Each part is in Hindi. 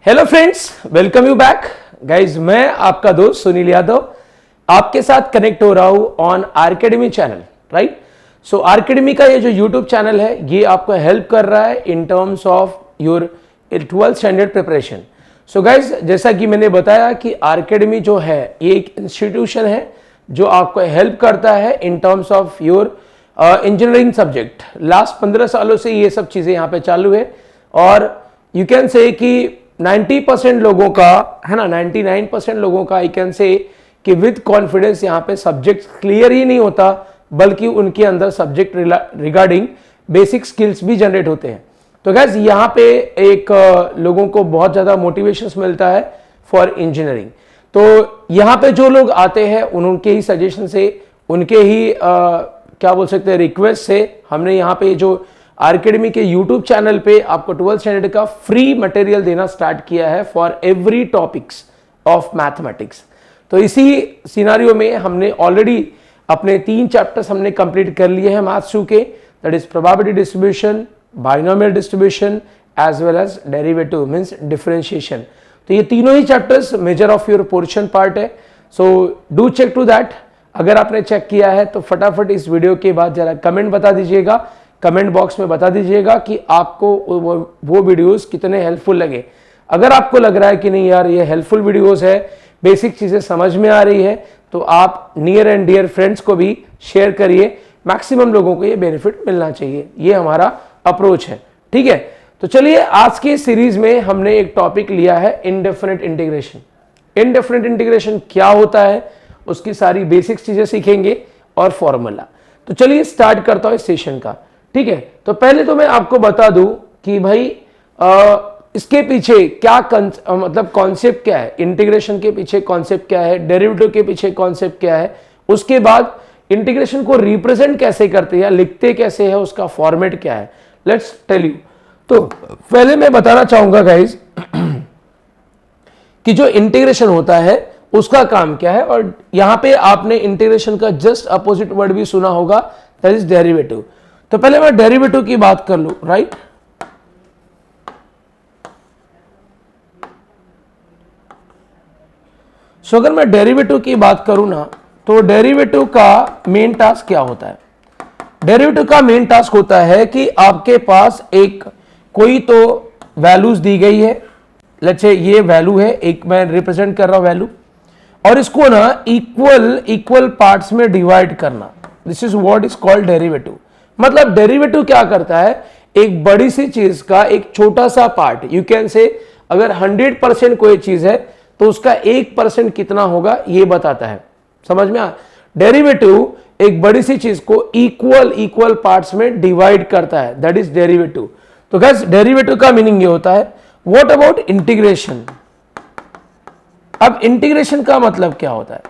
Hello friends, welcome you back guys. मैं आपका दोस्त सुनील यादव आपके साथ कनेक्ट हो रहा हूं ऑन आरकेडमी चैनल, राइट। सो आरकेडमी का ये जो यूट्यूब चैनल है ये आपको हेल्प कर रहा है in terms of your 12th standard preparation. So guys, जैसा कि मैंने बताया कि आरकेडमी जो है ये एक इंस्टीट्यूशन है जो आपको हेल्प करता है in terms of your engineering subject. Last 15 सालों से ये सब चीजें यहाँ पे चालू है और यू कैन से कि 90% लोगों का है ना, 99% लोगों का आई कैन से कि विद कॉन्फिडेंस यहाँ पे सब्जेक्ट क्लियर ही नहीं होता बल्कि उनके अंदर सब्जेक्ट रिगार्डिंग बेसिक स्किल्स भी जनरेट होते हैं। तो गैस यहाँ पे एक लोगों को बहुत ज़्यादा मोटिवेशंस मिलता है फॉर इंजीनियरिंग। तो यहाँ पे जो लोग आते हैं उनके ही सजेशन से, उनके ही क्या बोल सकते हैं रिक्वेस्ट से हमने यहाँ पे जो आरकेडमी के यूट्यूब चैनल पे आपको 12th स्टैंडर्ड का फ्री मटेरियल देना स्टार्ट किया है for every topics of mathematics. तो इसी सिनारियो में हमने ऑलरेडी अपने 3 चैप्टर्स हमने कंप्लीट कर लिए हैं मैथ्स 2 के, that is probability distribution, binomial distribution as well as derivative means differentiation. तो ये तीनों ही chapters major of your portion part है। So do check to that. अगर आपने चेक किया है तो फटाफट इस वीडियो के बाद जरा कमेंट बता दीजिएगा, कमेंट बॉक्स में बता दीजिएगा कि आपको वो वीडियोस कितने हेल्पफुल लगे। अगर आपको लग रहा है कि नहीं यार ये हेल्पफुल वीडियोस है, बेसिक चीजें समझ में आ रही है, तो आप नियर एंड डियर फ्रेंड्स को भी शेयर करिए। मैक्सिमम लोगों को ये बेनिफिट मिलना चाहिए, ये हमारा अप्रोच है, ठीक है। तो चलिए, आज के सीरीज में हमने एक टॉपिक लिया है इनडेफिनिट इंटीग्रेशन। इनडेफिनिट इंटीग्रेशन क्या होता है, उसकी सारी बेसिक चीजें सीखेंगे और फॉर्मूला। तो चलिए स्टार्ट करता हूं इस सेशन का, ठीक है। तो पहले तो मैं आपको बता दूं कि भाई इसके पीछे क्या मतलब कॉन्सेप्ट क्या है, इंटीग्रेशन के पीछे कॉन्सेप्ट क्या है, डेरिवेटिव के पीछे कॉन्सेप्ट क्या है, उसके बाद इंटीग्रेशन को रिप्रेजेंट कैसे करते हैं, लिखते कैसे है, उसका फॉर्मेट क्या है, लेट्स टेल यू। तो पहले मैं बताना चाहूंगा गाइज कि जो इंटीग्रेशन होता है उसका काम क्या है। और यहां पे आपने इंटीग्रेशन का जस्ट अपोजिट वर्ड भी सुना होगा, दैट इज डेरिवेटिव। तो पहले मैं डेरिवेटिव की बात कर लूं, राइट। सो अगर मैं डेरिवेटिव की बात करूं ना, तो डेरिवेटिव का मेन टास्क क्या होता है। डेरिवेटिव का मेन टास्क होता है कि आपके पास एक कोई तो वैल्यूज दी गई है, लेट्स से ये वैल्यू है, एक मैं रिप्रेजेंट कर रहा हूं वैल्यू, और इसको ना इक्वल पार्ट्स में डिवाइड करना, this is what is called derivative. मतलब डेरिवेटिव क्या करता है, एक बड़ी सी चीज का एक छोटा सा पार्ट, यू कैन से अगर 100% कोई चीज है तो उसका 1% कितना होगा ये बताता है। समझ में आ, डेरिवेटिव एक बड़ी सी चीज को इक्वल पार्ट्स में डिवाइड करता है, दैट इज डेरिवेटिव। तो गाइस डेरिवेटिव का मीनिंग ये होता है। What about integration. अब इंटीग्रेशन का मतलब क्या होता है,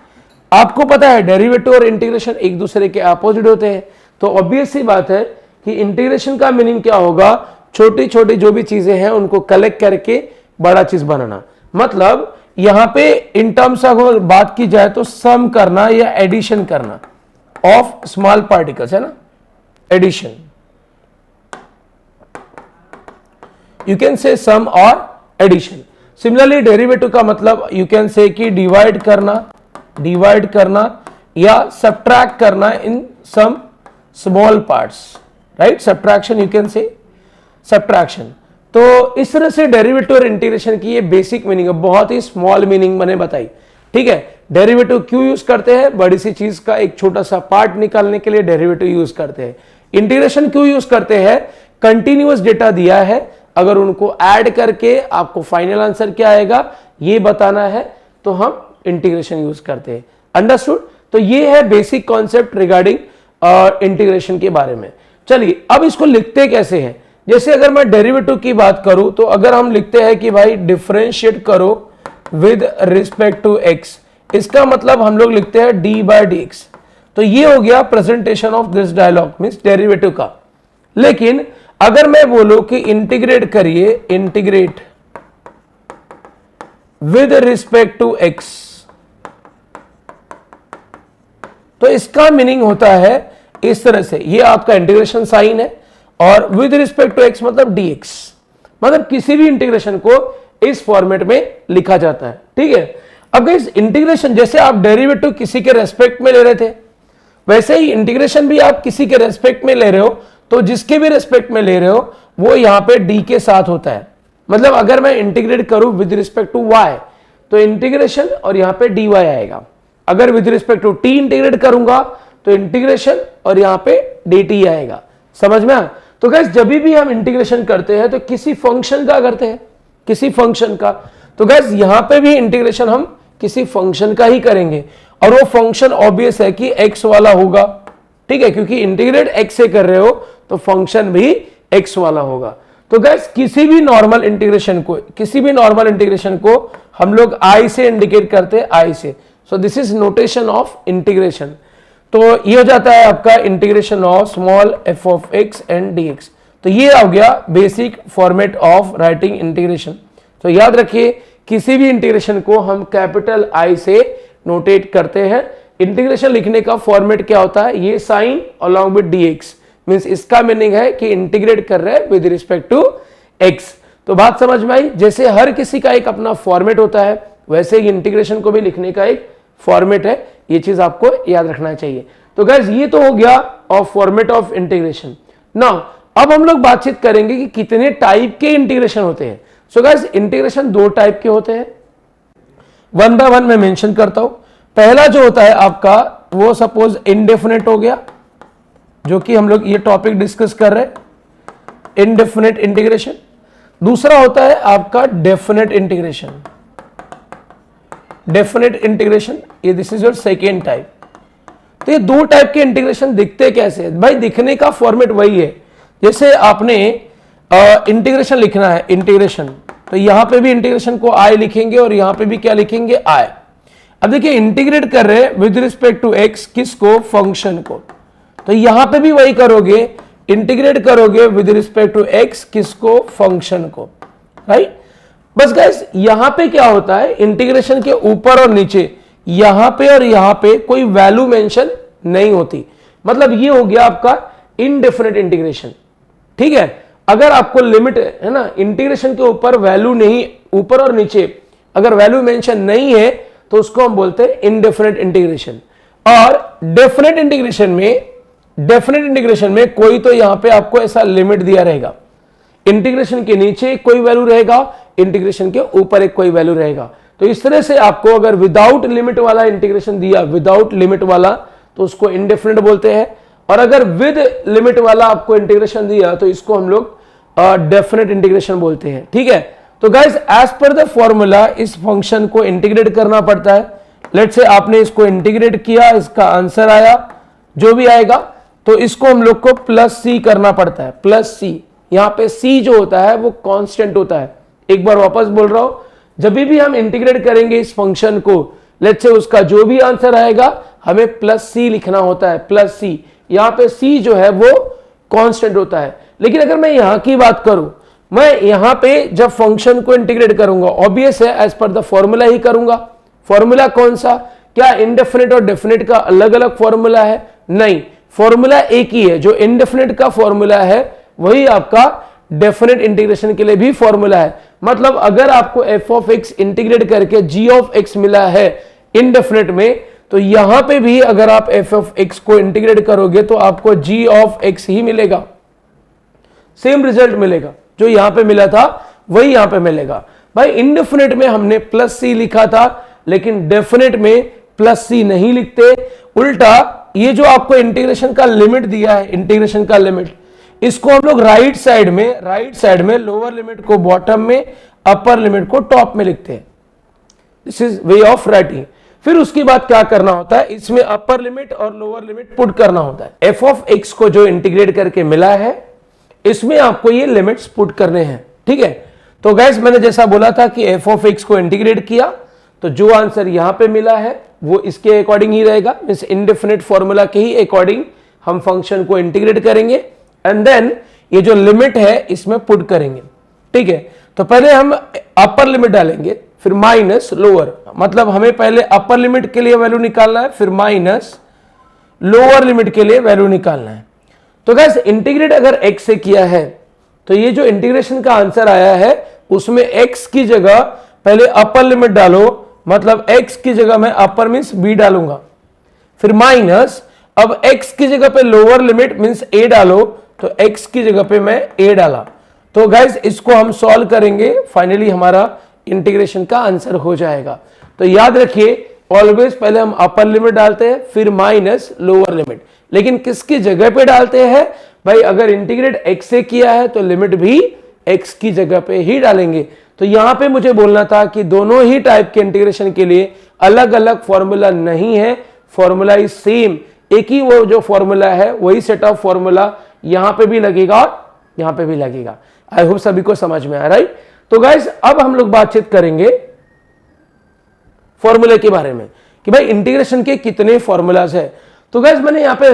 आपको पता है डेरिवेटिव और इंटीग्रेशन एक दूसरे के अपोजिट होते हैं। तो ऑब्वियस सी बात है कि इंटीग्रेशन का मीनिंग क्या होगा, छोटी छोटी जो भी चीजें हैं उनको कलेक्ट करके बड़ा चीज बनाना। मतलब यहां पे इन टर्म्स ऑफ अगर बात की जाए तो सम करना या एडिशन करना ऑफ स्मॉल पार्टिकल्स, है ना, एडिशन, यू कैन से सम और एडिशन। सिमिलरली डेरिवेटिव का मतलब यू कैन से कि डिवाइड करना या सब्ट्रैक्ट करना in some small parts, right, subtraction, you can say subtraction. तो इस तरह से डेरिवेटिव और इंटीग्रेशन की ये बेसिक मीनिंग है, बहुत ही स्मॉल मीनिंग मैंने बताई, ठीक है। डेरिवेटिव क्यों यूज करते हैं, बड़ी सी चीज का एक छोटा सा पार्ट निकालने के लिए डेरिवेटिव यूज करते हैं। इंटीग्रेशन क्यों यूज करते हैं, कंटिन्यूअस डेटा दिया है, अगर उनको ऐड करके आपको फाइनल आंसर क्या आएगा ये बताना है तो हम इंटीग्रेशन यूज करते हैं। अंडरस्टूड। तो ये है बेसिक कॉन्सेप्ट रिगार्डिंग इंटीग्रेशन के बारे में। चलिए अब इसको लिखते कैसे हैं। जैसे अगर मैं डेरिवेटिव की बात करूं तो अगर हम लिखते हैं कि भाई डिफरेंशिएट करो विद रिस्पेक्ट टू एक्स, इसका मतलब हम लोग लिखते हैं d/dx। तो ये हो गया presentation of this dialogue means derivative का। लेकिन अगर मैं बोलूं कि इंटीग्रेट करिए, integrate with respect to x, तो इसका मीनिंग होता है इस तरह से, ये आपका इंटीग्रेशन साइन है और विद रिस्पेक्ट टू एक्स मतलब dx। मतलब किसी भी इंटीग्रेशन को इस फॉर्मेट में लिखा जाता है। ठीक है, अब गाइस इंटीग्रेशन जैसे आप डेरिवेटिव किसी के रेस्पेक्ट में ले रहे थे, वैसे ही इंटीग्रेशन भी आप किसी के रेस्पेक्ट में ले रहे हो, तो जिसके भी रेस्पेक्ट में ले रहे हो वो यहां पे डी के साथ होता है। मतलब अगर मैं इंटीग्रेट करूं विद रिस्पेक्ट टू वाई तो इंटीग्रेशन और यहां पे डी वाई आएगा। अगर with respect to t integrate करूंगा तो इंटीग्रेशन और यहां पे डी टी आएगा। समझ में आया? तो गाइस जब भी हम इंटीग्रेशन करते हैं तो किसी फंक्शन का करते हैं, किसी फंक्शन का। तो गाइस यहां पे भी इंटीग्रेशन हम किसी फंक्शन का ही करेंगे और वो फंक्शन ऑब्वियस है कि एक्स वाला होगा। ठीक है, क्योंकि इंटीग्रेट एक्स से कर रहे हो तो फंक्शन भी एक्स वाला होगा। तो गाइस किसी भी नॉर्मल इंटीग्रेशन को हम लोग आई से इंडिकेट करते हैं, आई से। सो this is notation of integration. तो ये हो जाता है आपका integration of small F of x and D x. तो ये आ गया basic format of writing integration. तो याद रखिए किसी भी इंटीग्रेशन को हम कैपिटल आई से नोटेट करते हैं। इंटीग्रेशन लिखने का फॉर्मेट क्या होता है, ये sine along with dx means इसका मीनिंग है कि इंटीग्रेट कर रहे हैं विद रिस्पेक्ट टू x। तो बात समझ में आई? जैसे हर किसी का एक अपना फॉर्मेट होता है वैसे ही इंटीग्रेशन को भी लिखने का एक फॉर्मेट है। ये चीज आपको याद रखना चाहिए। तो गाइस ये तो हो गया of format of integration. Now अब हम लोग बातचीत करेंगे कि कितने टाइप के इंटीग्रेशन होते हैं। सो गाइस इंटीग्रेशन दो टाइप के होते हैं, वन बाय वन मैं मेंशन करता हूं। पहला जो होता है आपका वो सपोज इनडेफिनेट हो गया, जो कि हम लोग ये टॉपिक डिस्कस कर रहे हैं, इनडेफिनेट इंटीग्रेशन। दूसरा होता है आपका डेफिनेट इंटीग्रेशन, डेफिनेट इंटीग्रेशन, ये this is your second type. तो ये दो टाइप के इंटीग्रेशन दिखते कैसे हैं भाई? दिखने का फॉर्मेट वही है। जैसे आपने इंटीग्रेशन लिखना है, इंटीग्रेशन, तो यहां पे भी इंटीग्रेशन को आई लिखेंगे और यहां पे भी क्या लिखेंगे, आई। अब देखिए इंटीग्रेट कर रहे हैं विद रिस्पेक्ट टू एक्स, किसको, फंक्शन को। तो यहां पे भी वही करोगे, इंटीग्रेट करोगे विद रिस्पेक्ट टू एक्स, किसको, फंक्शन को, राइट। बस गाइस यहां पे क्या होता है, इंटीग्रेशन के ऊपर और नीचे, यहां पे और यहां पे कोई वैल्यू मेंशन नहीं होती। मतलब ये हो गया आपका इनडेफिनेट इंटीग्रेशन। ठीक है, अगर आपको लिमिट है ना, इंटीग्रेशन के ऊपर वैल्यू नहीं, ऊपर और नीचे अगर वैल्यू मेंशन नहीं है तो उसको हम बोलते हैं इनडेफिनेट इंटीग्रेशन। और डेफिनेट इंटीग्रेशन में कोई तो यहां पे आपको ऐसा लिमिट दिया रहेगा, इंटीग्रेशन के नीचे कोई वैल्यू रहेगा, इंटीग्रेशन के ऊपर एक कोई वैल्यू रहेगा। तो इस तरह से आपको अगर विदाउट लिमिट वाला इंटीग्रेशन दिया, विदाउट लिमिट वाला, तो उसको इनडेफिनेट बोलते हैं। और अगर विद लिमिट वाला आपको इंटीग्रेशन दिया तो इसको हम लोग डेफिनेट इंटीग्रेशन बोलते हैं। ठीक है, तो guys as per the formula इस फंक्शन को इंटीग्रेट करना पड़ता है। लेट्स से आपने इसको इंटीग्रेट किया, इसका आंसर आया जो भी आएगा, तो इसको हम लोग को प्लस सी करना पड़ता है, प्लस सी। यहां पे सी जो होता है वो कांस्टेंट होता है। एक बार वापस बोल रहा हूं, जब भी हम इंटीग्रेट करेंगे इस फंक्शन को, लेट्स से उसका जो भी आंसर आएगा हमें प्लस सी लिखना होता है, प्लस सी। यहां पे सी जो है वो कांस्टेंट होता है। लेकिन अगर मैं यहां की बात करूं, मैं यहां पे जब फंक्शन को इंटीग्रेट करूंगा, ऑब्वियस है एज पर द फॉर्मूला ही करूंगा। फॉर्मूला कौन सा? क्या इंडेफिनेट और डेफिनेट का अलग अलग फॉर्मूला है? नहीं, फॉर्मूला एक ही है। जो इंडेफिनेट का फॉर्मूला है वही आपका डेफिनेट इंटीग्रेशन के लिए भी फॉर्मूला है। मतलब अगर आपको एफ ऑफ एक्स इंटीग्रेट करके जी ऑफ एक्स मिला है इंडेफिनेट में, तो यहां पे भी अगर आप एफ ऑफ एक्स को इंटीग्रेट करोगे तो आपको जी ऑफ एक्स ही मिलेगा, सेम रिजल्ट मिलेगा। जो यहां पे मिला था वही यहां पे मिलेगा। भाई इंडेफिनेट में हमने प्लस सी लिखा था, लेकिन डेफिनेट में प्लस सी नहीं लिखते, उल्टा ये जो आपको इंटीग्रेशन का लिमिट दिया है, इंटीग्रेशन का लिमिट, इसको हम लोग राइट साइड में लोअर लिमिट को बॉटम में, अपर लिमिट को टॉप में लिखते हैं। This is way of writing. फिर उसके बाद क्या करना होता है, इसमें अपर लिमिट और लोअर लिमिट पुट करना होता है। एफ ऑफ एक्स को जो इंटीग्रेट करके मिला है इसमें आपको ये लिमिट्स पुट करने हैं। ठीक है, तो गाइस मैंने जैसा बोला था कि एफ ऑफ एक्स को इंटीग्रेट किया तो जो आंसर यहां पे मिला है वो इसके अकॉर्डिंग ही रहेगा, मींस इंडेफिनेट फॉर्मूला के ही अकॉर्डिंग हम फंक्शन को इंटीग्रेट करेंगे एंड देन ये जो लिमिट है इसमें पुट करेंगे। ठीक है, तो पहले हम अपर लिमिट डालेंगे, फिर माइनस लोअर, मतलब हमें पहले अपर लिमिट के लिए वैल्यू निकालना है, फिर माइनस लोअर लिमिट के लिए वैल्यू निकालना है। तो गाइस इंटीग्रेट अगर x से किया है तो ये जो इंटीग्रेशन का आंसर आया है उसमें x की जगह पहले अपर लिमिट डालो, मतलब x की जगह मैं अपर मींस b डालूंगा, फिर माइनस अब x की जगह पे लोअर लिमिट मींस a डालो, तो x की जगह पे मैं a डाला। तो गाइज इसको हम सॉल्व करेंगे, फाइनली हमारा इंटीग्रेशन का आंसर हो जाएगा। तो याद रखिए ऑलवेज पहले हम अपर लिमिट डालते हैं फिर माइनस लोअर लिमिट, लेकिन किसकी जगह पे डालते हैं भाई, अगर इंटीग्रेट x से किया है तो लिमिट भी x की जगह पे ही डालेंगे। तो यहां पे मुझे बोलना था कि दोनों ही टाइप के इंटीग्रेशन के लिए अलग अलग फॉर्मूला नहीं है, फॉर्मूला इज सेम, एक ही वो जो फॉर्मूला है वही सेट ऑफ फॉर्मूला यहां पे भी लगेगा और यहां पे भी लगेगा। आई होप सभी को समझ में आ रहा है। तो गाइस अब हम लोग बातचीत करेंगे फॉर्मूले के बारे में कि भाई इंटीग्रेशन के कितने फॉर्मूलाज है। तो गाइस मैंने यहाँ पे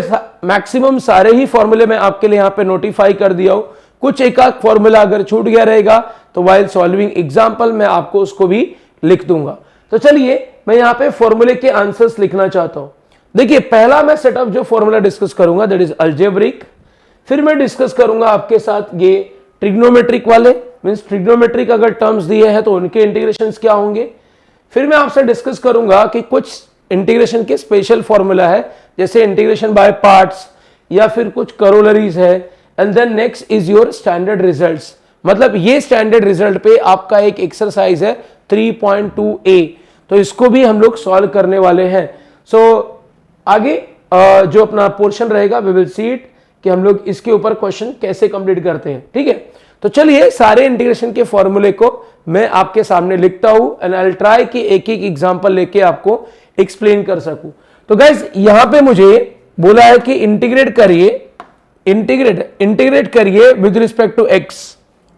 मैक्सिमम सारे ही फॉर्मूले में आपके लिए यहाँ पे नोटिफाई कर दिया हूं, कुछ एक आध फॉर्मूला अगर छूट गया रहेगा तो वाइल सॉल्विंग एग्जांपल मैं आपको उसको भी लिख दूंगा। तो चलिए मैं यहाँ पे फॉर्मूले के आंसर्स लिखना चाहता हूं। देखिए पहला मैं सेटअप जो फॉर्मूला डिस्कस करूंगा दैट इज अलजेब्रिक, फिर मैं डिस्कस करूंगा आपके साथ ये ट्रिग्नोमेट्रिक वाले, मींस ट्रिग्नोमेट्रिक अगर टर्म्स दिए हैं तो उनके इंटीग्रेशंस क्या होंगे, फिर मैं आपसे डिस्कस करूंगा कि कुछ इंटीग्रेशन के स्पेशल फॉर्मूला है जैसे इंटीग्रेशन बाय पार्ट्स या फिर कुछ करोलरीज है, and then next is your standard results. मतलब ये स्टैंडर्ड रिजल्ट पे आपका एक एक्सरसाइज है 3.2a, तो इसको भी हम लोग सॉल्व करने वाले हैं। सो आगे जो अपना पोर्शन रहेगा वी विल सी इट कि हम लोग इसके ऊपर क्वेश्चन कैसे कंप्लीट करते हैं, ठीक है। तो चलिए सारे इंटीग्रेशन के फॉर्मूले को मैं आपके सामने लिखता हूं एंड आई विल ट्राई कि एक एक एग्जांपल लेके आपको एक्सप्लेन कर सकूं। तो गाइस यहां पे मुझे बोला है कि इंटीग्रेट करिए विद रिस्पेक्ट टू x।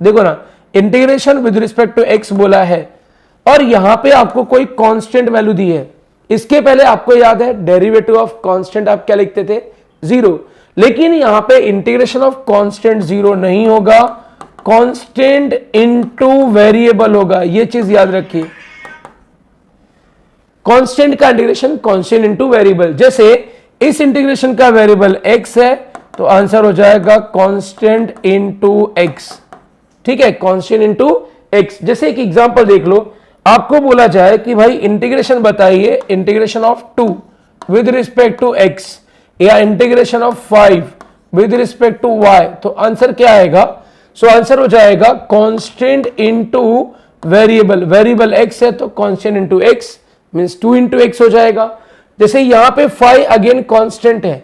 देखो ना integration with respect to x बोला है और यहां पे आपको कोई कांस्टेंट वैल्यू दी है। इसके पहले आपको याद है डेरिवेटिव ऑफ कांस्टेंट आप क्या लिखते थे, 0, लेकिन यहां पे इंटीग्रेशन ऑफ कांस्टेंट 0 नहीं होगा, कांस्टेंट इनटू वेरिएबल होगा। ये चीज याद रखिए, कांस्टेंट का इंटीग्रेशन कांस्टेंट इनटू वेरिएबल। जैसे इस इंटीग्रेशन का वेरिएबल x है तो आंसर हो जाएगा कांस्टेंट इनटू x, ठीक है, कांस्टेंट इनटू x। जैसे एक एग्जांपल देख लो, आपको बोला जाए कि भाई इंटीग्रेशन बताइए integration of 2 with respect to x या integration of 5 with respect to y, तो आंसर क्या आएगा, सो आंसर हो जाएगा constant into variable, variable x है तो constant into x means 2 into x हो जाएगा। जैसे यहां पे 5 अगेन कांस्टेंट है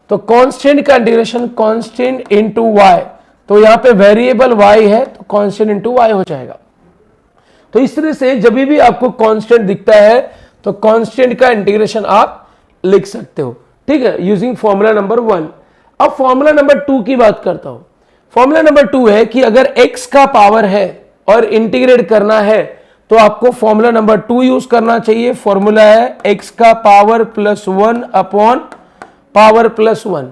तो कांस्टेंट का इंटीग्रेशन कांस्टेंट इनटू y, तो यहां पे वेरिएबल y है तो कांस्टेंट इनटू y हो जाएगा। तो इस तरह से जब भी आपको कांस्टेंट दिखता है तो कांस्टेंट का इंटीग्रेशन आप लिख सकते हो, ठीक है, यूजिंग फॉर्मूला नंबर 1। अब फॉर्मूला नंबर 2 की बात करता हूं। फॉर्मूला नंबर 2 है कि अगर x का पावर है और इंटीग्रेट करना है तो आपको फॉर्मूला नंबर 2 यूज करना चाहिए। फॉर्मूला है x का power plus 1 upon power plus 1।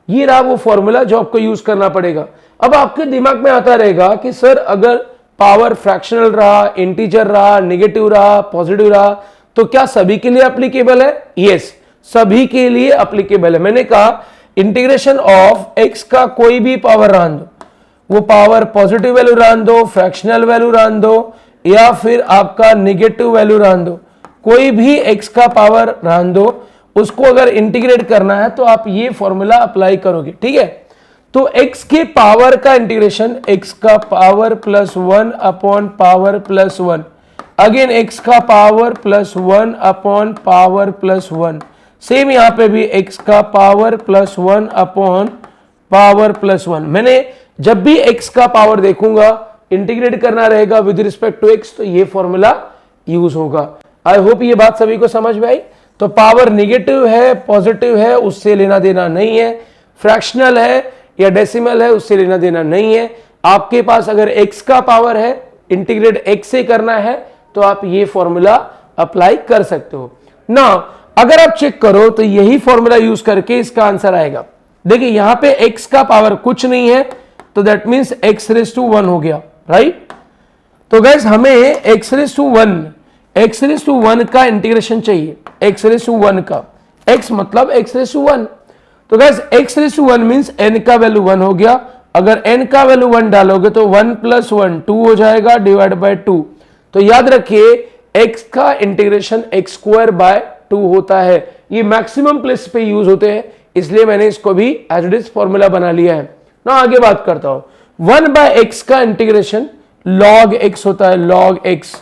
ये रहा वो फॉर्मूला जो आपको यूज करना पड़ेगा। अब आपके दिमाग में आता रहेगा कि सर अगर पावर फ्रैक्शनल रहा, इंटीजर रहा, नेगेटिव रहा, पॉजिटिव रहा, तो क्या सभी के लिए एप्लीकेबल है? यस, सभी के लिए एप्लीकेबल है। मैंने कहा इंटीग्रेशन ऑफ x का कोई भी पावर रहने दो, वो पावर पॉजिटिव वैल्यू रहने दो, फ्रैक्शनल वैल्यू रहने दो या फिर आपका नेगेटिव वैल्यू रहने दो, कोई भी x का पावर रहने दो, उसको अगर इंटीग्रेट करना है तो आप ये फॉर्मूला अप्लाई करोगे, ठीक है। तो x के पावर का इंटीग्रेशन x का power plus 1 upon power plus 1, again x का power plus 1 upon power plus 1, same यहां पे भी x का power plus 1 upon power plus 1। मैंने जब भी x का पावर देखूंगा इंटीग्रेट करना रहेगा विद रिस्पेक्ट टू x तो ये फॉर्मूला यूज होगा। आई होप ये बात सभी को समझ में आई। तो पावर नेगेटिव है, पॉजिटिव है, उससे लेना देना नहीं है, फ्रैक्शनल है या डेसिमल है, उससे लेना देना नहीं है। आपके पास अगर x का पावर है, इंटीग्रेट x से करना है तो आप ये फॉर्मूला अप्लाई कर सकते हो ना। अगर आप चेक करो तो यही फॉर्मूला यूज करके इसका आंसर आएगा। देखिए यहां पे x का पावर कुछ नहीं है तो that means x raise to 1 हो गया, राइट। तो गाइस हमें x रेज़ टू 1 का इंटीग्रेशन चाहिए, x रेज़ टू 1 का, x मतलब x रेज़ टू 1। तो guys x raise to 1 means n का वैल्यू 1 हो गया, अगर n का वैल्यू 1 डालोगे तो 1 + 1 2 हो जाएगा डिवाइड बाय 2। तो याद रखिए x का इंटीग्रेशन x²/2 होता है। ये मैक्सिमम प्लेस पे यूज होते हैं, इसलिए मैंने इसको भी एज इट इज फॉर्मूला बना लिया है ना। आगे बात करता हूं। 1/x का इंटीग्रेशन log x होता है, log x।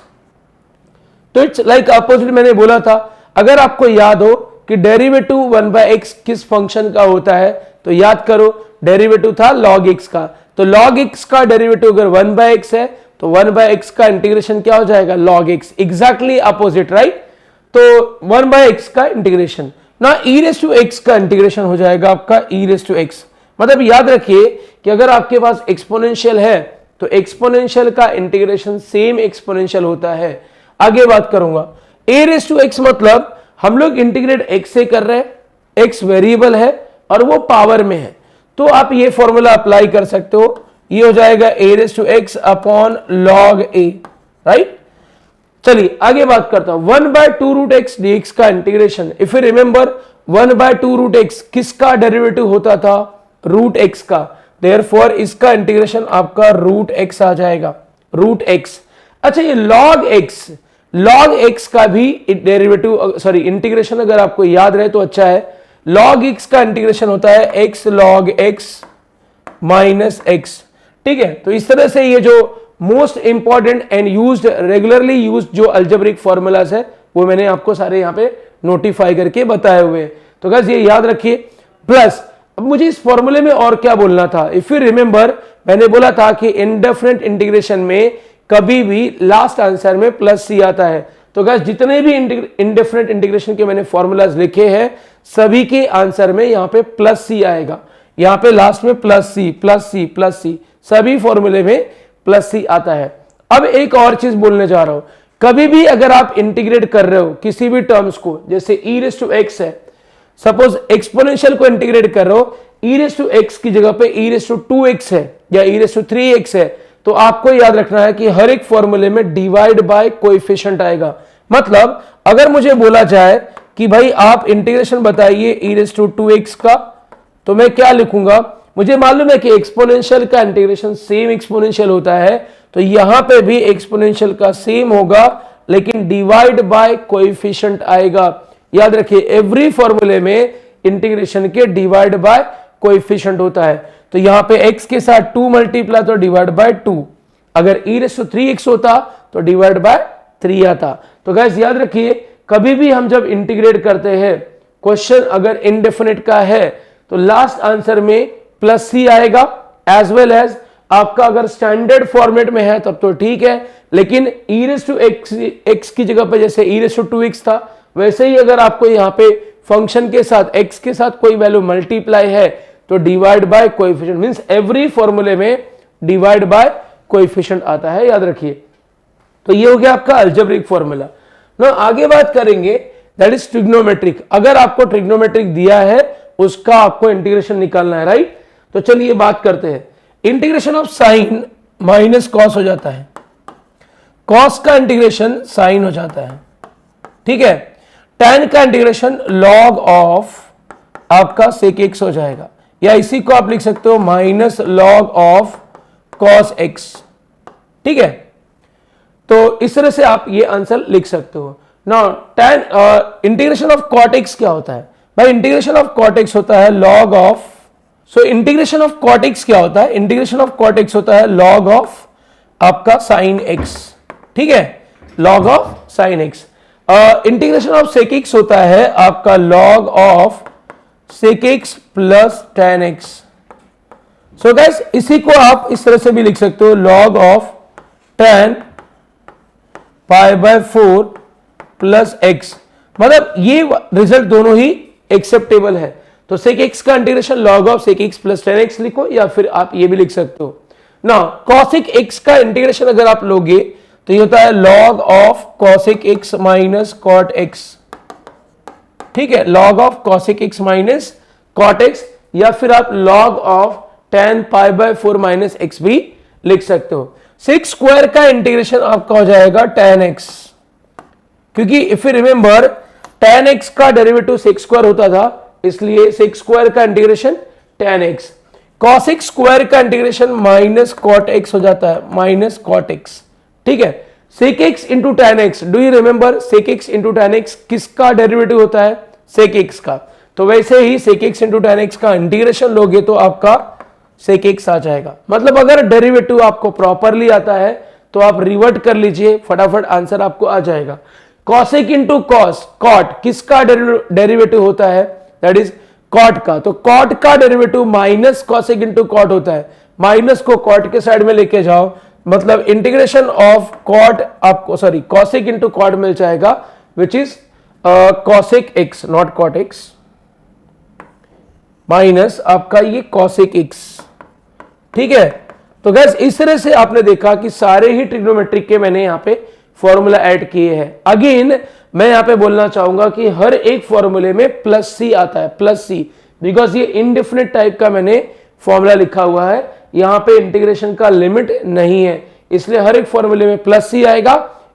तो इट्स लाइक अपोजिट मैंने बोला था। अगर आपको याद हो कि डेरिवेटिव 1/x किस फंक्शन का होता है तो याद करो, डेरिवेटिव था log x का। तो log x का डेरिवेटिव अगर 1/x है तो 1/x का इंटीग्रेशन क्या हो जाएगा, log x। Exactly opposite, right. तो 1/x का इंटीग्रेशन ना e⁻x का इंटीग्रेशन हो जाएगा आपका e⁻x। मतलब याद रखिए कि अगर आपके पास एक्सपोनेंशियल है तो एक्सपोनेंशियल का इंटीग्रेशन सेम एक्सपोनेंशियल होता है। आगे बात करूंगा। a⁻x मतलब हम लोग इंटीग्रेट x से कर रहे हैं, x वेरिएबल है और वो पावर में है, तो आप ये फॉर्मूला अप्लाई कर सकते हो। ये हो जाएगा a⁻x upon log a, right. चलिए आगे बात करता हूं। 1/2√x dx का integration, if you remember 1/2√x किसका डेरिवेटिव होता था, √x का। देयरफॉर इसका इंटीग्रेशन आपका √x आ जाएगा, √x। अच्छा ये log x का भी डेरिवेटिव सॉरी इंटीग्रेशन अगर आपको याद रहे तो अच्छा है। log x का इंटीग्रेशन होता है x log x minus x, ठीक है। तो इस तरह से ये जो most important and used regularly used जो अल्जेब्रिक फॉर्मूलाज है वो मैंने आपको सारे यहां पे नोटिफाई करके बताए हुए हैं। तो गाइस ये याद रखिए। प्लस अब मुझे इस फॉर्मूले में और क्या बोलना था, इफ यू रिमेंबर मैंने बोला था कि इंडेफिनिट इंटीग्रेशन में कभी भी लास्ट आंसर में +c आता है। तो गाइस जितने भी इंडेफिनिट इंटीग्रेशन के मैंने फॉर्मूलाज लिखे हैं सभी के आंसर में यहां पे +c आएगा। यहां पे लास्ट में +c सभी फॉर्मूले में +c आता है। अब एक और चीज बोलने जा रहा हूं, कभी भी अगर आप इंटीग्रेट कर रहे हो किसी भी टर्म्स को, जैसे e⁻x है, सपोज एक्सपोनेंशियल को इंटीग्रेट कर रहे हो, e⁻x की जगह पे e⁻2x है या e⁻3x है, तो आपको याद रखना है कि हर एक फॉर्मूले में डिवाइड बाय कोएफिशिएंट आएगा। मतलब अगर मुझे बोला जाए कि भाई आप इंटीग्रेशन बताइए e⁻2x का, तो मैं क्या लिखूंगा, मुझे मालूम है कि एक्सपोनेंशियल का इंटीग्रेशन सेम एक्सपोनेंशियल होता है, तो यहां पे भी एक्सपोनेंशियल का सेम होगा लेकिन डिवाइड बाय कोएफिशिएंट आएगा। याद रखिए एवरी फॉर्मूले में इंटीग्रेशन के डिवाइड बाय कोएफिशिएंट होता है। तो यहां पे x के साथ 2 मल्टीप्लाई तो डिवाइड बाय 2, अगर e⁻3x होता तो डिवाइड बाय 3 आता। तो गाइस याद रखिए कभी भी हम जब इंटीग्रेट करते हैं, क्वेश्चन अगर इनडेफिनिट का है तो लास्ट आंसर में +c आएगा, एज वेल एज आपका अगर स्टैंडर्ड फॉर्मेट में है तब तो ठीक है, लेकिन e⁻x की जगह पे जैसे e⁻2x था वैसे ही अगर आपको यहाँ पे फंक्शन के साथ x के साथ कोई वैल्यू मल्टीप्लाई है तो divide by coefficient, means every फॉर्मूले में डिवाइड बाय कोएफिशिएंट आता है, याद रखिए। तो ये हो गया आपका अलजेब्रिक फॉर्मूला। ना आगे बात करेंगे दैट इज ट्रिग्नोमेट्रिक। अगर आपको ट्रिग्नोमेट्रिक दिया है उसका आपको इंटीग्रेशन निकालना है, राइट। तो चलिए बात करते हैं। Integration of sine minus cos हो जाता है, कॉस का इंटीग्रेशन साइन हो जाता है, ठीक है। tan का इंटीग्रेशन log ऑफ आपका sec x हो जाएगा, या इसी को आप लिख सकते हो minus log of cos x, ठीक है। तो इस तरह से आप ये आंसर लिख सकते हो। Now tan integration of cot x क्या होता है भाई, इंटीग्रेशन ऑफ cot x होता है log of, so integration of cot x क्या होता है, इंटीग्रेशन ऑफ cot x होता है log ऑफ आपका sin x, ठीक है, log of sin x। Integration of sec x होता है आपका log of sec x plus tan x। So guys इसी को आप इस तरह से भी लिख सकते हो log of tan π/4 plus x, मतलब ये रिजल्ट दोनों ही एक्सेप्टेबल है। तो sec x का integration log of sec x plus tan x लिखो, या फिर आप ये भी लिख सकते हो ना cosec x का इंटीग्रेशन अगर आप लोगे तो ये होता है log of cosec x minus cot x, ठीक है, log of cosec x minus cot x, या फिर आप log of tan π/4 minus x भी लिख सकते हो। sec स्क्वायर का इंटीग्रेशन आपका हो जाएगा tan x, क्योंकि if you remember tan x का डेरिवेटिव sec स्क्वायर होता था, इसलिए sec स्क्वायर का integration tan x। cos x square का इंटीग्रेशन माइनस cot x हो जाता है, माइनस cot x, ठीक है। sec x into tan x, do you remember sec x into tan x किसका डेरिवेटिव होता है? sec x का। तो वैसे ही sec x into tan x का इंटीग्रेशन लोगे तो आपका sec x आ जाएगा। मतलब अगर डेरिवेटिव आपको प्रॉपरली आता है तो आप रिवर्ट कर लीजिए, फटाफट आंसर आपको आ जाएगा। cosec इंटू cos, cot किसका डेरिवेटिव होता है? दैट इज cot का। तो cot का derivative minus cosec into cot होता है, माइनस को cot के साइड में लेके जाओ, मतलब इंटीग्रेशन ऑफ cot आपको सॉरी cosec इंटू cot मिल जाएगा, which is cosec x, not cot x, minus आपका ये cosec x, ठीक है। तो गैस इस तरह से आपने देखा कि सारे ही ट्रिग्नोमेट्रिक के मैंने यहां पे फॉर्मूला ऐड किए हैं। अगेन मैं यहां पे बोलना चाहूंगा कि हर एक फॉर्मूले में प्लस सी आता है, प्लस सी, बिकॉज ये इनडिफिनिट टाइप का मैंने फॉर्मूला लिखा हुआ है, यहां पे इंटीग्रेशन का लिमिट नहीं है, इसलिए हर एक फॉर्मूले में प्लस सी आएगा,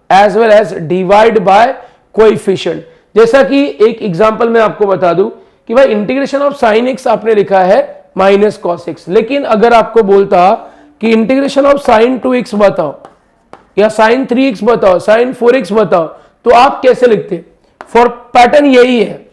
as well as divide by coefficient. जैसा कि एक एग्जांपल मैं आपको बता दूं कि भाई इंटीग्रेशन ऑफ साइन एक्स आपने लिखा है माइनस कॉस एक्स, लेकिन अगर आपको बोलता कि इंटीग्रेशन ऑफ साइन 2x बताओ या साइन 3x बताओ, साइन 4x बताओ, तो आप कैसे लिखते? फॉर पैटर्न यही है,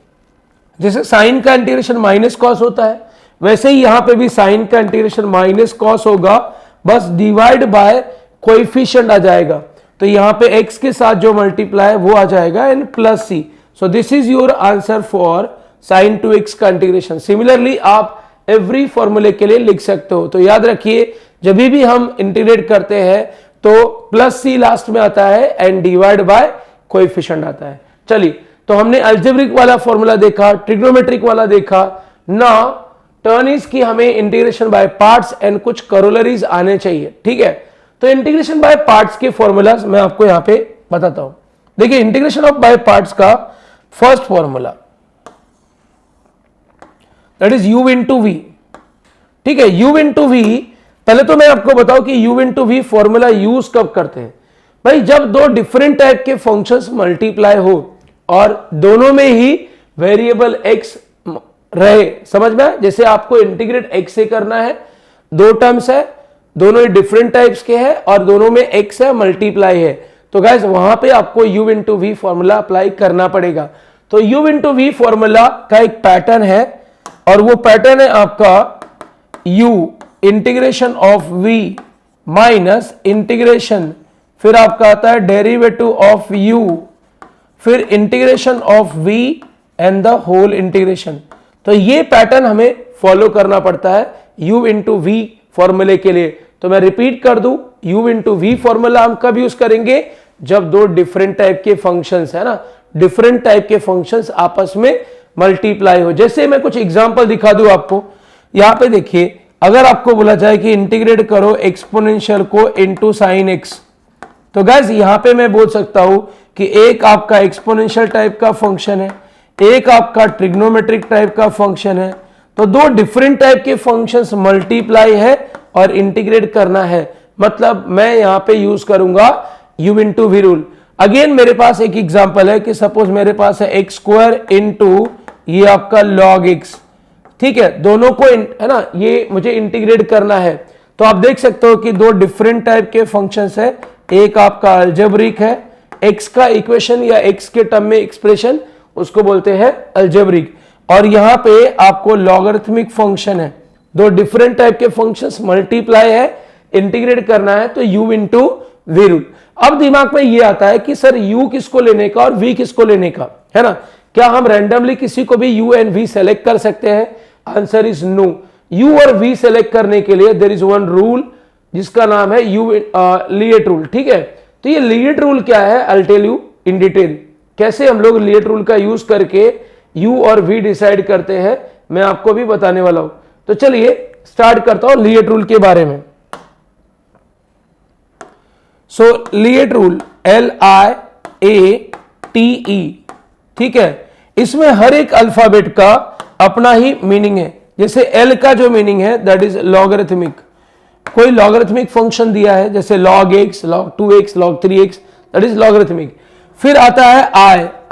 जैसे साइन का इंटीग्रेशन माइनस कॉस होता है, वैसे ही यहां पे भी साइन का इंटीग्रेशन माइनस कॉस होगा, बस डिवाइड बाय कोएफिशिएंट आ जाएगा, तो यहां पे x के साथ जो मल्टीप्लाई वो आ जाएगा and plus c. So this is your answer for sine 2x का इंटीग्रेशन। सिमिलरली आप एवरी फॉर्मूले के लिए लिख सकते हो। तो याद रखिए जब भी हम इंटीग्रेट करते हैं तो प्लस सी लास्ट में आता है एंड डिवाइड बाय कोएफिशिएंट आता है। चलिए, तो हमने अलजेब्रिक वाला फॉर्मूला देखा, ट्रिग्नोमेट्रिक वाला देखा। नाउ टर्न इज की हमें इंटीग्रेशन बाय पार्ट्स एंड कुछ करोलरीज आने चाहिए, ठीक है। तो इंटीग्रेशन बाय पार्ट्स के फॉर्मूलाज मैं आपको यहां पे बताता हूं। देखिए इंटीग्रेशन ऑफ बाय पार्ट्स का first formula that is u into v, ठीक है। u इंटू वी, पहले तो मैं आपको बताऊं कि u into v formula use कब करते हैं भाई? जब दो डिफरेंट टाइप के फंक्शंस मल्टीप्लाई हो और दोनों में ही वेरिएबल x रहे, समझ में? जैसे आपको इंटीग्रेट x से करना है, दो टर्म्स है, दोनों ही डिफरेंट टाइप्स के हैं और दोनों में x है, मल्टीप्लाई है, तो गाइस वहां पे आपको u into v formula apply करना पड़ेगा। तो u इंटू वी फॉर्मूला का एक पैटर्न है और वो पैटर्न है आपका u integration of v minus integration, फिर आपका आता है डेरिवेटिव ऑफ u, फिर integration of v and the whole integration. तो ये पैटर्न हमें फॉलो करना पड़ता है u इंटू वी फॉर्मूले के लिए। तो मैं रिपीट कर दूं, u इंटू वी फॉर्मूला हम कब यूज करेंगे? जब दो डिफरेंट टाइप के फंक्शंस है ना, डिफरेंट टाइप के फंक्शंस आपस में मल्टीप्लाई हो। जैसे मैं कुछ एग्जांपल दिखा दूं आपको, यहां पे देखिए, अगर आपको बोला जाए कि इंटीग्रेट करो एक्सपोनेंशियल को इनटू साइन एक्स, तो गाइस यहां पे मैं बोल सकता हूं कि एक आपका एक्सपोनेंशियल टाइप का फंक्शन है, एक आपका ट्रिग्नोमेट्रिक टाइप का फंक्शन है, तो दो डिफरेंट टाइप के फंक्शंस मल्टीप्लाई है और इंटीग्रेट करना है, मतलब मैं यहां पे यूज करूंगा u into v rule. Again मेरे पास एक एग्जांपल है कि सपोज मेरे पास है एक्स स्क्वायर इंटू ये आपका लॉग एक्स, ठीक है, दोनों को है ना, ये मुझे इंटीग्रेट करना है। तो आप देख सकते हो कि दो डिफरेंट टाइप के फंक्शंस है, एक आपका अलजेब्रिक है, एक्स का इक्वेशन या एक्स के टर्म में एक्सप्रेशन उसको बोलते हैं अलजेब्रिक, और यहां पे आपको लॉगरिथमिक फंक्शन है, दो डिफरेंट टाइप के फंक्शंस मल्टीप्लाई है, इंटीग्रेट करना है, तो u इंटू वी रूल। अब दिमाग में ये आता है कि सर u किसको लेने का और v किसको लेने का, है ना? क्या हम रैंडमली किसी को भी u एंड v सेलेक्ट कर सकते हैं? Answer is no. u और v सेलेक्ट करने के लिए देयर इज वन रूल जिसका नाम है लिएट रूल, ठीक है। तो ये लिएट रूल क्या है, I will tell you in detail. कैसे हम लोग लिएट रूल का यूज करके u और v डिसाइड करते हैं, मैं आपको भी बताने वाला हूं। तो चलिए स्टार्ट करता हूं लिएट रूल के बारे में। सो लिएट रूल LIATE, ठीक है, इसमें हर एक अल्फाबेट का अपना ही मीनिंग है। जैसे L का जो मीनिंग है दैट इज लॉगरिथमिक, कोई लॉगरिथमिक फंक्शन दिया है जैसे log x, log 2x, log 3x, that is logarithmic. फिर आता है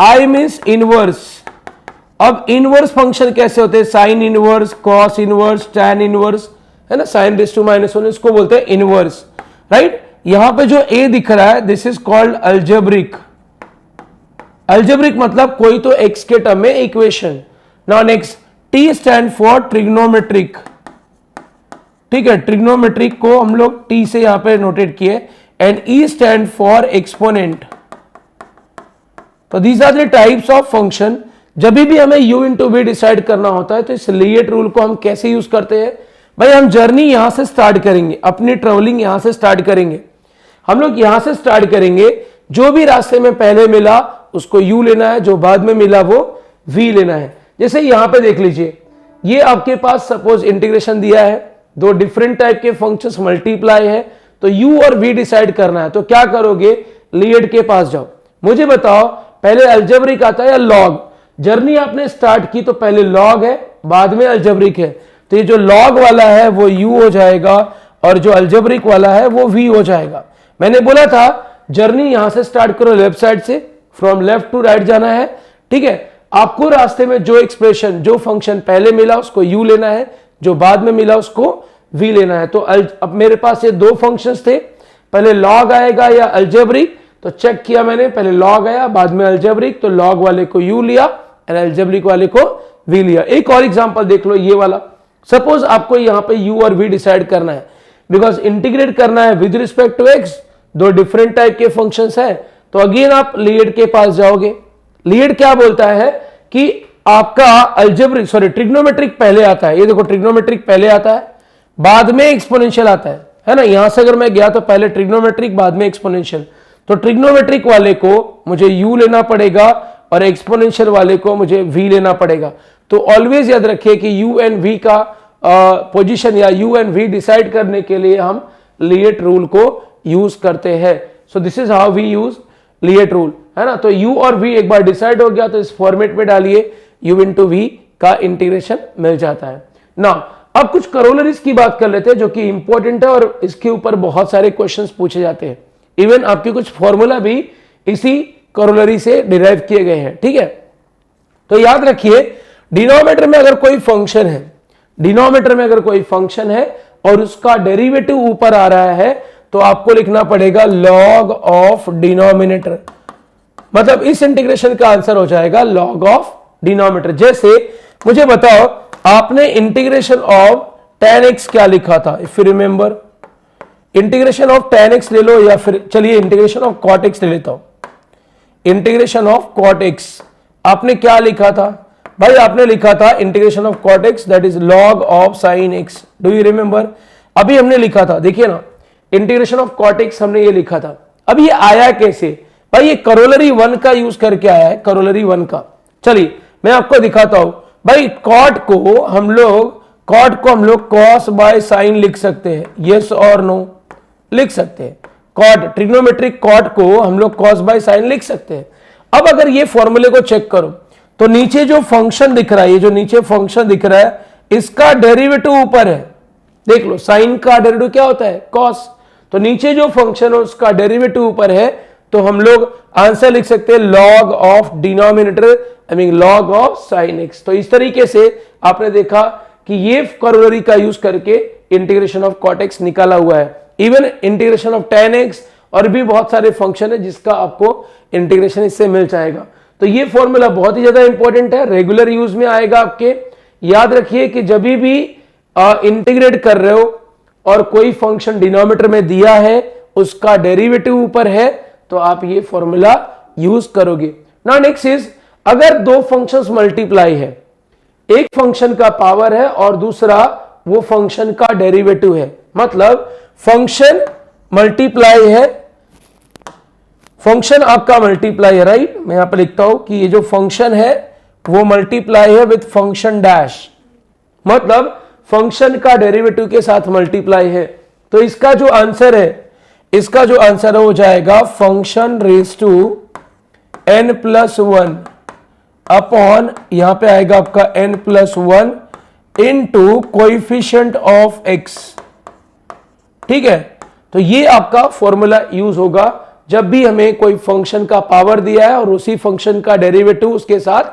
I मींस इनवर्स। अब इनवर्स फंक्शन कैसे होते हैं? Sine inverse, cos inverse, tan inverse, है ना, साइन रेज टू -1 इसको बोलते हैं इनवर्स, राइट। यहां पे जो a दिख रहा है this is called algebraic. Algebraic मतलब कोई तो x के टर्म में equation. Now next t stand for trigonometric, ठीक है, ट्रिग्नोमेट्रिक को हम लोग t से यहां पे नोटेट किए, and e stand for exponent. तो these are the types of function. जब भी हमें u इंटू वी डिसाइड करना होता है तो इस लिएट रूल को हम कैसे यूज करते हैं भाई, हम जर्नी यहां से स्टार्ट करेंगे, अपनी ट्रेवलिंग यहां से स्टार्ट करेंगे। हम लोग यहां से स्टार्ट करेंगे, जो भी रास्ते में पहले मिला उसको u लेना है, जो बाद में मिला वो v लेना है। जैसे यहां पे देख लीजिए, ये आपके पास सपोज इंटीग्रेशन दिया है, दो डिफरेंट टाइप के फंक्शंस मल्टीप्लाई है, तो u और v डिसाइड करना है। तो क्या करोगे, लिएट के पास जाओ, मुझे बताओ पहले अलजेब्रिक आता है या लॉग। जर्नी आपने स्टार्ट की तो पहले लॉग है बाद में अलजेब्रिक है, तो ये जो लॉग वाला है वो u हो जाएगा और जो अलजेब्रिक वाला है वो v हो जाएगा। मैंने बोला था जर्नी यहां से स्टार्ट करो, लेफ्ट साइड से, फ्रॉम लेफ्ट टू राइट जाना है, ठीक है। आपको रास्ते में जो एक्सप्रेशन, जो फंक्शन पहले मिला उसको u लेना है, जो बाद में मिला उसको v लेना है। तो अब मेरे पास ये दो फंक्शंस थे, पहले लॉग आएगा या अलजेब्रिक, तो चेक किया मैंने, पहले लॉग आया बाद में अलजेब्रिक, तो लॉग वाले को u लिया और अलजेब्रिक वाले को v लिया। एक और एग्जांपल देख लो, ये वाला। सपोज आपको यहां पे u और v डिसाइड करना है, बिकॉज इंटीग्रेट करना है विद रिस्पेक्ट टू x, दो डिफरेंट टाइप के फंक्शंस है। तो अगेन आप लिएट के पास जाओगे। लिएट क्या बोलता है कि आपका अलजेब्रिक सॉरी ट्रिग्नोमेट्रिक पहले आता है, ये देखो ट्रिग्नोमेट्रिक पहले आता है, बाद में एक्सपोनेंशियल आता है ना। यहां से अगर मैं गया तो पहले ट्रिग्नोमेट्रिक बाद में एक्सपोनेंशियल, तो ट्रिग्नोमेट्रिक वाले को मुझे u लेना पड़ेगा और एक्सपोनेंशियल वाले को मुझे v लेना पड़ेगा। तो ऑलवेज याद रखिए कि u एंड v का पोजीशन या u एंड v डिसाइड करने के लिए हम लिएट रूल को यूज करते हैं। So this is how we use LIATE rule, है ना। तो u और v एक बार डिसाइड हो गया तो इस फॉर्मेट में डालिए, u इंटू v का इंटीग्रेशन मिल जाता है ना। अब कुछ करोलरीज की बात कर लेते हैं जो कि इंपॉर्टेंट है और इसके ऊपर बहुत सारे क्वेश्चंस पूछे जाते हैं। इवन आपके कुछ फॉर्मूला भी इसी करोलरी से डिराइव किए गए हैं, ठीक है। तो याद रखिए, डिनोमिनेटर में अगर कोई फंक्शन है, डिनोमिनेटर में अगर कोई फंक्शन है और उसका डेरिवेटिव ऊपर आ रहा है, तो आपको लिखना पड़ेगा log ऑफ डिनोमिनेटर। मतलब इस इंटीग्रेशन का आंसर हो जाएगा log ऑफ डिनोमिनेटर। जैसे मुझे बताओ, आपने इंटीग्रेशन ऑफ tan x क्या लिखा था, if you remember. Integration of tan x ले लो, या फिर चलिए इंटीग्रेशन ऑफ cot x ले लेता हूं। इंटीग्रेशन ऑफ cot x आपने क्या लिखा था भाई, आपने लिखा था integration of cot x that is log of sin x। Do you remember? अभी हमने लिखा था, देखिए ना, इंटीग्रेशन ऑफ cot x हमने ये लिखा था। अब ये आया कैसे भाई, ये करोलरी 1 का यूज करके आया है, करोलरी 1 का। चलिए मैं आपको दिखाता हूं भाई। cot को हम लोग cos बाय sin लिख सकते हैं, यस और नो लिख सकते हैं। cot ट्रिग्नोमेट्रिक cot को हम लोग cos बाय sin लिख सकते हैं। अब अगर ये फॉर्मूले को चेक करो तो नीचे जो फंक्शन दिख रहा है, ये जो नीचे फंक्शन दिख रहा है, इसका डेरिवेटिव ऊपर है। देख लो, साइन का डेरिवेटिव क्या होता है, cos। तो नीचे जो फंक्शन है उसका डेरिवेटिव ऊपर है, तो हम लोग आंसर लिख सकते हैं log of denominator, I mean log of sin x। तो इस तरीके से आपने देखा कि ये करोलरी का यूज करके इंटीग्रेशन ऑफ cot x निकाला हुआ है। Even integration of tan x और भी बहुत सारे फंक्शन है जिसका आपको इंटीग्रेशन इससे मिल जाएगा। तो ये फॉर्मूला बहुत ही ज्यादा इंपॉर्टेंट है, रेगुलर यूज में आएगा आपके। याद रखिए कि जब भी इंटीग्रेट कर रहे हो और कोई फंक्शन डिनोमिनेटर में दिया है, उसका डेरिवेटिव ऊपर है, तो आप ये फॉर्मूला यूज करोगे। नाउ नेक्स्ट इज, अगर दो फंक्शंस मल्टीप्लाई है, एक फंक्शन का पावर है और दूसरा वो फंक्शन का डेरिवेटिव है, मतलब फंक्शन मल्टीप्लाई है, फंक्शन आपका मल्टीप्लाई है, राइट। मैं यहां पर लिखता हूं कि ये जो फंक्शन है वो मल्टीप्लाई है विथ फंक्शन डैश, मतलब फंक्शन का डेरिवेटिव के साथ मल्टीप्लाई है। तो इसका जो आंसर है हो जाएगा function raise to n+1 upon, यहां पे आएगा आपका n+1 into coefficient of x, ठीक है। तो ये आपका फॉर्मूला यूज होगा जब भी हमें कोई फंक्शन का पावर दिया है और उसी फंक्शन का डेरिवेटिव उसके साथ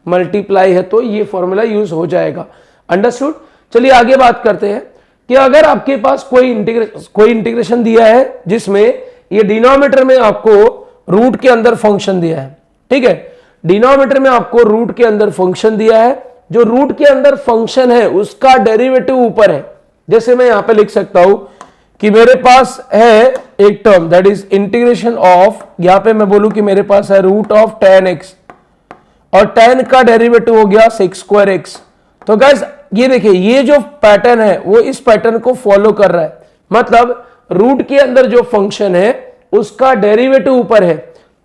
मल्टीप्लाई है, तो ये फॉर्मूला यूज हो जाएगा। अंडरस्टूड? चलिए आगे बात करते हैं। कि अगर आपके पास कोई इंटीग्रेशन दिया है जिसमें ये डिनोमिनेटर में आपको रूट के अंदर फंक्शन दिया है, ठीक है, डिनोमिनेटर में आपको रूट के अंदर फंक्शन दिया है, जो रूट के अंदर फंक्शन है उसका डेरिवेटिव ऊपर है। जैसे मैं यहां पे लिख सकता हूं कि मेरे पास है एक term that is integration of, यहां पे मैं बोलूं कि मेरे पास है रूट ऑफ tan x और tan का डेरिवेटिव हो गया sec स्क्वायर x। तो गाइस ये देखिए, ये जो पैटर्न है वो इस पैटर्न को फॉलो कर रहा है, मतलब रूट के अंदर जो फंक्शन है उसका डेरिवेटिव ऊपर है।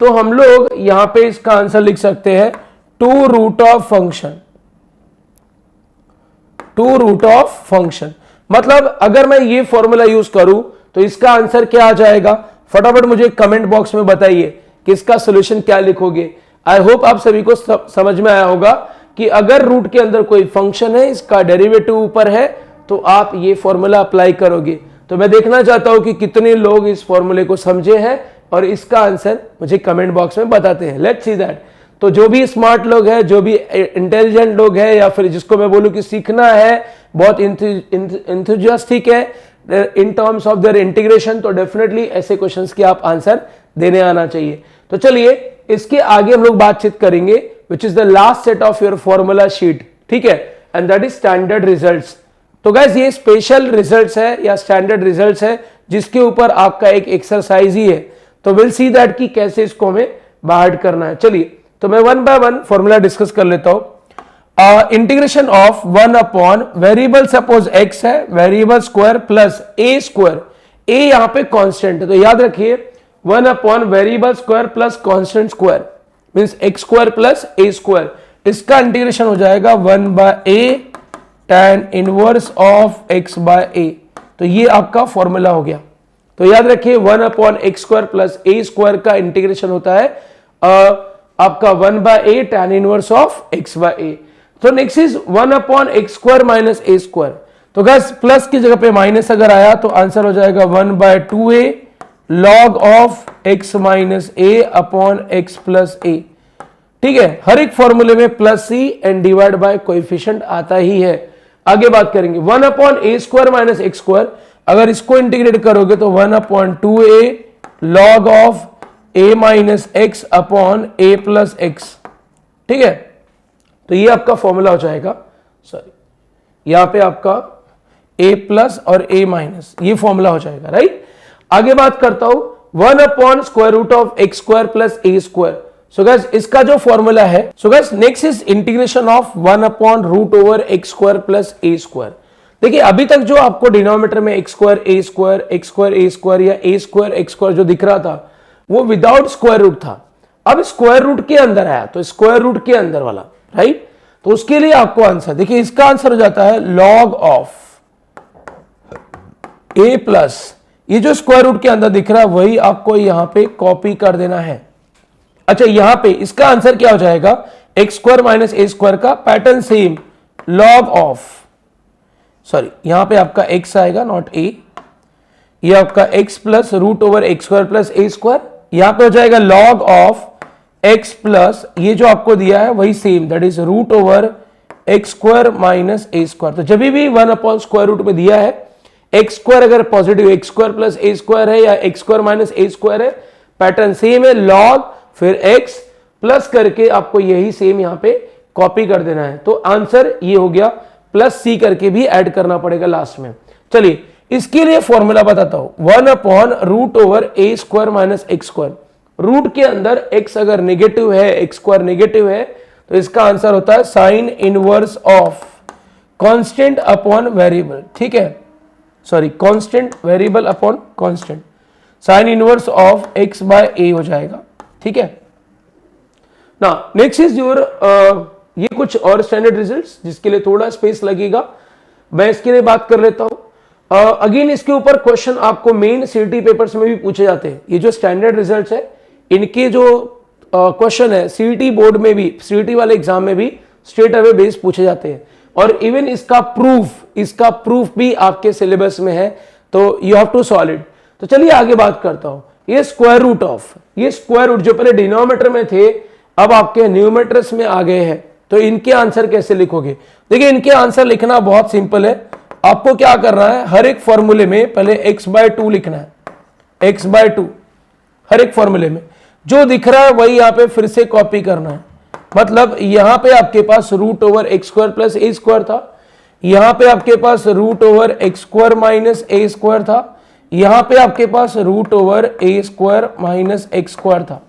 तो हम लोग यहां पे इसका आंसर लिख सकते हैं two root of function, two root of function. मतलब अगर मैं ये फॉर्मूला यूज करूं तो इसका आंसर क्या आ जाएगा, फटाफट मुझे कमेंट बॉक्स में बताइए कि इसका सॉल्यूशन क्या लिखोगे। आई होप आप सभी को समझ में आया होगा कि अगर रूट के अंदर कोई फंक्शन है, इसका डेरिवेटिव ऊपर है, तो आप ये फॉर्मूला अप्लाई करोगे। तो मैं देखना चाहता हूं कि कितने लोग इस फॉर्मूले को समझे हैं और इसका आंसर मुझे कमेंट बॉक्स में बताते हैं। Let's see that. तो जो भी स्मार्ट लोग हैं, जो भी इंटेलिजेंट लोग हैं, या फिर जिसको मैं बोलूं कि सीखना है, बहुत इंथुजियास्टिक है in terms of their integration, तो डेफिनेटली ऐसे क्वेश्चंस के आप आंसर देने आना चाहिए। तो चलिए इसके आगे हम लोग बातचीत करेंगे, which is the last set of your formula sheet, ठीक है, and that is standard results. तो गाइस ये स्पेशल रिजल्ट्स है या स्टैंडर्ड रिजल्ट्स है जिसके ऊपर आपका एक एक्सरसाइज ही है। तो विल सी दैट कि कैसे इसको हमें बाहर करना है। चलिए तो मैं one by one formula discuss कर लेता हूं। Integration of 1 upon variable, suppose x है, variable square plus a square, a यहां पे कांस्टेंट है, तो याद रखिए 1 upon variable square plus constant square means x square plus a square, इसका इंटीग्रेशन हो जाएगा 1 by a tan inverse of x by a। तो ये आपका फॉर्मूला हो गया। तो याद रखिए 1 upon x square plus a square का इंटीग्रेशन होता है आपका 1 by a tan inverse of x by a। तो next is 1 upon x square minus a square. तो गाइस प्लस की जगह पे माइनस अगर आया तो आंसर हो जाएगा 1 by 2a log of x minus a upon x plus a। ठीक है, हर एक फॉर्मूले में plus c and divide by coefficient आता ही है। आगे बात करेंगे 1 upon a square minus x square, अगर इसको इंटीग्रेट करोगे तो 1 upon 2a log of a minus x upon a plus x। ठीक है, तो ये आपका फॉर्मूला हो जाएगा, सॉरी यहां पे आपका a प्लस और a माइनस, ये फॉर्मूला हो जाएगा, राइट। आगे बात करता हूं 1 upon square root of x square plus a square. So guys इसका जो फॉर्मूला है, so guys next is integration of 1 upon root over x square plus a square. देखिए अभी तक जो आपको डिनोमिनेटर में x square a square, x square a square या a स्क्वायर x स्क्वायर जो दिख रहा था वो विदाउट स्क्वायर रूट था। अब स्क्वायर रूट के अंदर आया तो स्क्वायर रूट के अंदर वाला, राइट। तो उसके लिए आपको आंसर देखिए, इसका आंसर हो जाता है लॉग ऑफ a प्लस, ये जो स्क्वायर रूट के अंदर दिख रहा है वही आपको यहां पे कॉपी कर देना है। अच्छा यहां पे इसका आंसर क्या हो जाएगा, x square minus a square का pattern same, log of, sorry यहां पे आपका x आएगा नॉट a, ये आपका x plus root over x square plus a square, यहां पे हो जाएगा लॉग ऑफ x प्लस ये जो आपको दिया है वही same, that is root over x square minus a square. तो जब भी 1 अपॉन स्क्वायर रूट में दिया है एक्स स्क्वायर अगर positive x square plus a square है या x square minus a square है, पैटर्न सेम है, लॉग फिर x प्लस करके आपको यही सेम यहां पे कॉपी कर देना है। तो आंसर ये हो गया, प्लस c करके भी ऐड करना पड़ेगा लास्ट में। चलिए इसके लिए फॉर्मूला बताता हूं, 1 upon root over a square minus x square. Root के अंदर x अगर नेगेटिव है, एक्स स्क्वायर नेगेटिव है, तो इसका आंसर होता है sine inverse of constant upon variable. ठीक है, sorry constant variable upon constant, sine inverse of x by a हो जाएगा। ठीक है ना, नेक्स्ट इज योर ये कुछ और स्टैंडर्ड रिजल्ट्स जिसके लिए थोड़ा स्पेस लगेगा, मैं इसके लिए बात कर लेता हूं। अगेन इसके ऊपर क्वेश्चन आपको मेन सीटी पेपर्स में भी पूछे जाते हैं। ये जो स्टैंडर्ड रिजल्ट्स है इनके जो क्वेश्चन है सीटी बोर्ड में भी, सीटी वाले एग्जाम में भी स्ट्रेट अवे बेस पूछे जाते हैं, और इवन इसका प्रूफ भी आपके सिलेबस में है, तो you have to solve it. तो चलिए आगे बात करता हूं, ये स्क्वायर रूट ऑफ, ये स्क्वायर रूट जो पहले डिनोमिनेटर में थे अब आपके न्यूमेटर्स में आ गए हैं, तो इनके आंसर कैसे लिखोगे। देखिए इनके आंसर लिखना बहुत सिंपल है, आपको क्या करना है, हर एक फॉर्मूले में पहले x/2 लिखना है, x/2 हर एक फॉर्मूले में जो दिख रहा है वही यहां पे फिर से कॉपी करना है। मतलब यहां पे आपके पास √x² प्लस a² था, यहां पे आपके पास √x² माइनस a² था, यहां पे आपके पास √a² माइनस x² था।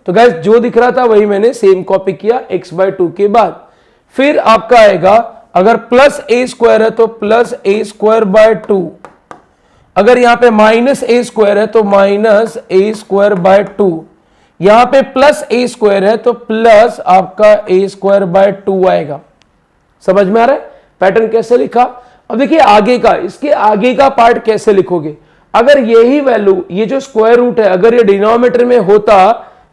तो गाइस जो दिख रहा था वही मैंने सेम कॉपी किया x/2 के बाद। फिर आपका आएगा अगर प्लस a² है तो प्लस a²/2, अगर यहां पे माइनस a² है तो माइनस a²/2, यहां पे प्लस a² है तो प्लस आपका a²/2 आएगा। समझ में आ रहा है पैटर्न कैसे लिखा? अब देखिए आगे का, इसके आगे का पार्ट कैसे लिखोगे। अगर यही वैल्यू, ये जो स्क्वायर रूट है, अगर ये डिनोमिनेटर में होता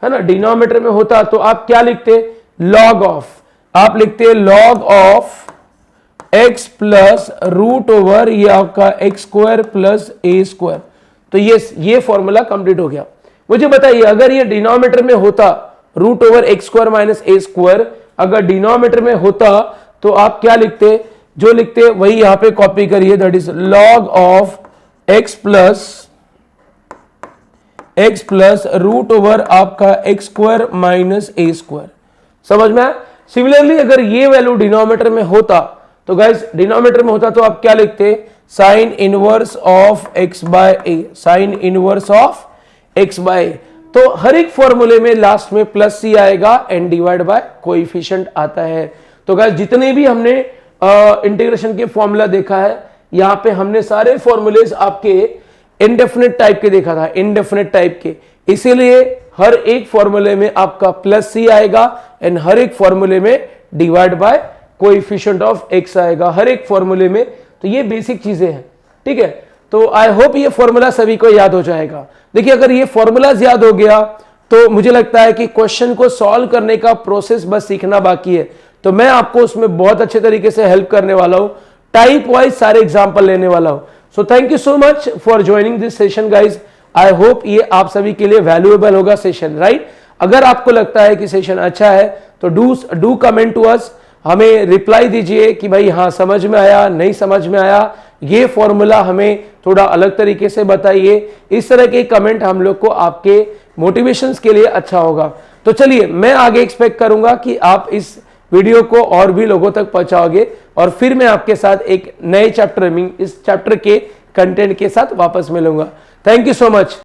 है ना, डिनोमिनेटर में होता तो आप क्या लिखते, लॉग ऑफ, आप लिखते लॉग ऑफ x प्लस √ ये आपका x² प्लस a²। तो ये फॉर्मूला कंप्लीट हो गया। मुझे बताइए अगर ये डिनोमिनेटर में होता √x² माइनस a², अगर डिनोमिनेटर में होता तो आप क्या लिखते, जो लिखते वही यहां पे कॉपी करिए, that is log of x plus √ आपका x² माइनस a²। समझ में आया? सिमिलरली अगर ये वैल्यू डिनोमिनेटर में होता तो गाइस डिनोमिनेटर में होता तो आप क्या लिखते, sign inverse of x/a, sign inverse of x/a। तो हर एक फॉर्मूले में लास्ट में प्लस c आएगा एंड डिवाइड बाय कोएफिशिएंट आता है। तो गाइस जितने भी हमने इंटीग्रेशन के फॉर्मूला देखा है, यहां पे हमने सारे फॉर्मूलेज आपके इनडेफिनेट टाइप के देखा था, इनडेफिनेट टाइप के, इसीलिए हर एक फॉर्मूले में आपका प्लस c आएगा एंड हर एक फॉर्मूले में divide by coefficient of x आएगा, हर एक फॉर्मूले में। तो ये बेसिक चीजें हैं, ठीक है। तो आई होप ये फॉर्मूला सभी को याद हो जाएगा। देखिए अगर ये फॉर्मूलाज याद हो गया तो मुझे लगता है कि क्वेश्चन को सॉल्व करने का प्रोसेस बस सीखना बाकी है। तो मैं आपको उसमें बहुत अच्छे तरीके से हेल्प करने वाला हूं, टाइप वाइज सारे एग्जांपल लेने वाला हूं। So thank you so much for joining this session guys. I hope ये आप सभी के लिए वैल्यूएबल होगा सेशन, राइट। अगर आपको लगता है कि सेशन अच्छा है तो डू कमेंट टू अस, हमें रिप्लाई दीजिए कि भाई हाँ समझ में आया, नहीं समझ में आया, ये फॉर्मूला हमें थोड़ा अलग तरीके से बताइए। इस तरह के कमेंट हम लोग को आपके मोटिवेशंस के लिए अच्छा होगा। तो चलिए मैं आगे एक्सपेक्ट करूंगा कि आप इस वीडियो को और भी लोगों तक पहुंचाओगे और फिर मैं आपके साथ एक नए चैप्टर में, इस चैप्टर के कंटेंट के साथ वापस मिलूंगा। Thank you so much.